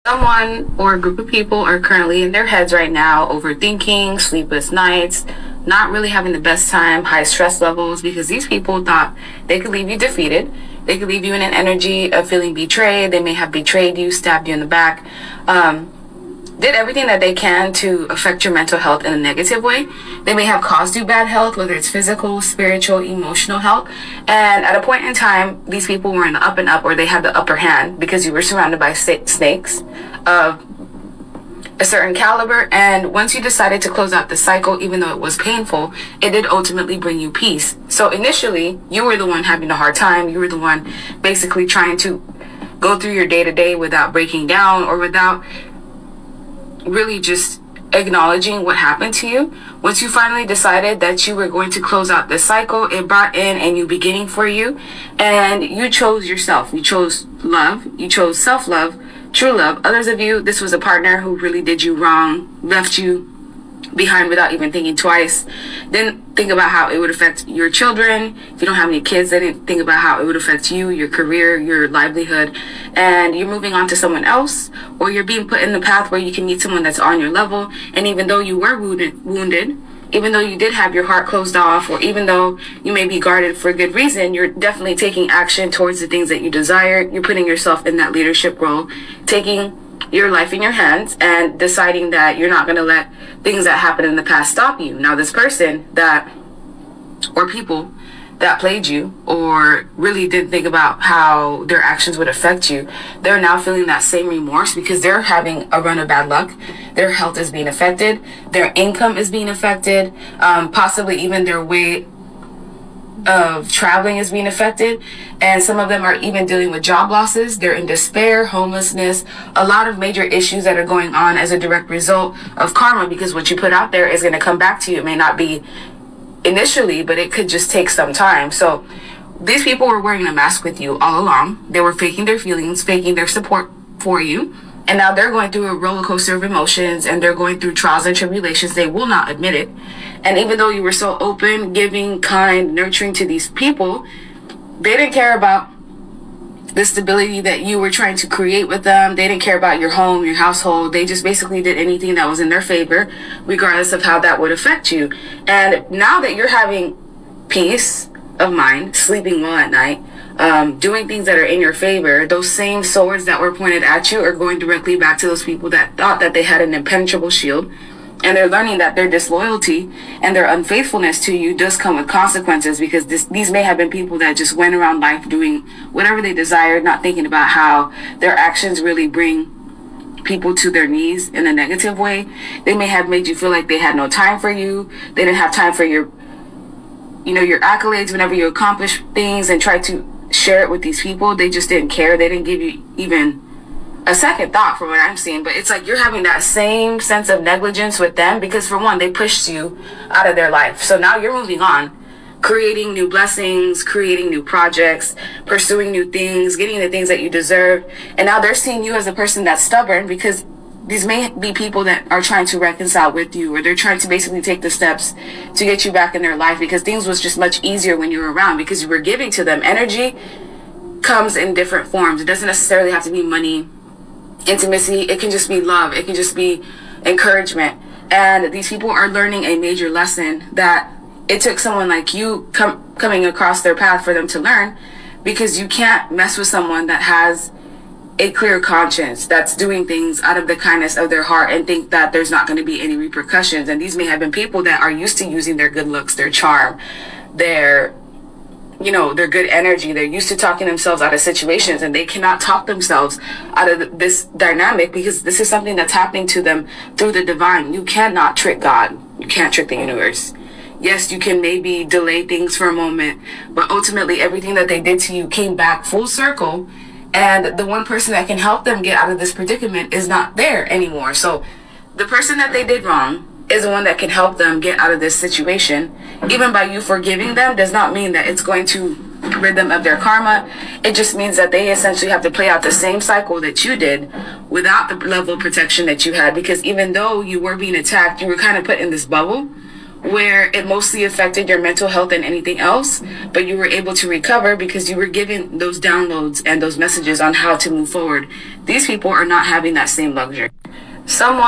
Someone or a group of people are currently in their heads right now, overthinking, sleepless nights, not really having the best time, high stress levels, because these people thought they could leave you defeated. They could leave you in an energy of feeling betrayed. They may have betrayed you, stabbed you in the back, did everything that they can to affect your mental health in a negative way. They may have caused you bad health, whether it's physical, spiritual, emotional health. And at a point in time, these people were in the up and up, or they had the upper hand because you were surrounded by snakes of a certain caliber. And once you decided to close out the cycle, even though it was painful, it did ultimately bring you peace. So initially, you were the one having a hard time. You were the one basically trying to go through your day-to-day without breaking down, or without really just acknowledging what happened to you. Once you finally decided that you were going to close out this cycle, it brought in a new beginning for you, and you chose yourself. You chose love. You chose self-love, true love. Others of you, this was a partner who really did you wrong, left you behind without even thinking twice, didn't think about how it would affect your children. If you don't have any kids, they didn't think about how it would affect you, your career, your livelihood, and you're moving on to someone else, or you're being put in the path where you can meet someone that's on your level. And even though you were wounded, even though you did have your heart closed off, or even though you may be guarded for a good reason, you're definitely taking action towards the things that you desire. You're putting yourself in that leadership role, taking your life in your hands and deciding that you're not going to let things that happened in the past stop you. Now, this person that, or people that played you or really didn't think about how their actions would affect you, they're now feeling that same remorse because they're having a run of bad luck. Their health is being affected. Their income is being affected. Possibly even their way of traveling is being affected, and some of them are even dealing with job losses. They're in despair, homelessness, a lot of major issues that are going on as a direct result of karma, because what you put out there is going to come back to you. It may not be initially, but it could just take some time. So these people were wearing a mask with you all along. They were faking their feelings, faking their support for you. And now they're going through a roller coaster of emotions, and they're going through trials and tribulations. They will not admit it. And even though you were so open, giving, kind, nurturing to these people, they didn't care about the stability that you were trying to create with them. They didn't care about your home, your household. They just basically did anything that was in their favor, regardless of how that would affect you. And now that you're having peace of mind, sleeping well at night, doing things that are in your favor, those same swords that were pointed at you are going directly back to those people that thought that they had an impenetrable shield. And they're learning that their disloyalty and their unfaithfulness to you does come with consequences, because these may have been people that just went around life doing whatever they desired, not thinking about how their actions really bring people to their knees in a negative way. They may have made you feel like they had no time for you. They didn't have time for your accolades whenever you accomplish things and try to share it with these people. They just didn't care. They didn't give you even a second thought, from what I'm seeing. But it's like you're having that same sense of negligence with them, because for one, they pushed you out of their life. So now you're moving on, creating new blessings, creating new projects, pursuing new things, getting the things that you deserve. And now they're seeing you as a person that's stubborn, because these may be people that are trying to reconcile with you, or they're trying to basically take the steps to get you back in their life, because things was just much easier when you were around, because you were giving to them. Energy comes in different forms. It doesn't necessarily have to be money, intimacy. It can just be love. It can just be encouragement. And these people are learning a major lesson that it took someone like you coming across their path for them to learn, because you can't mess with someone that has a clear conscience, that's doing things out of the kindness of their heart, and think that there's not going to be any repercussions. And these may have been people that are used to using their good looks, their charm, their good energy. They're used to talking themselves out of situations, and they cannot talk themselves out of this dynamic, because this is something that's happening to them through the divine. You cannot trick God. You can't trick the universe. Yes, you can maybe delay things for a moment, but ultimately everything that they did to you came back full circle. And the one person that can help them get out of this predicament is not there anymore. So the person that they did wrong is the one that can help them get out of this situation. Even by you forgiving them does not mean that it's going to rid them of their karma. It just means that they essentially have to play out the same cycle that you did without the level of protection that you had. Because even though you were being attacked, you were kind of put in this bubble where it mostly affected your mental health and anything else, but you were able to recover because you were given those downloads and those messages on how to move forward. These people are not having that same luxury. Someone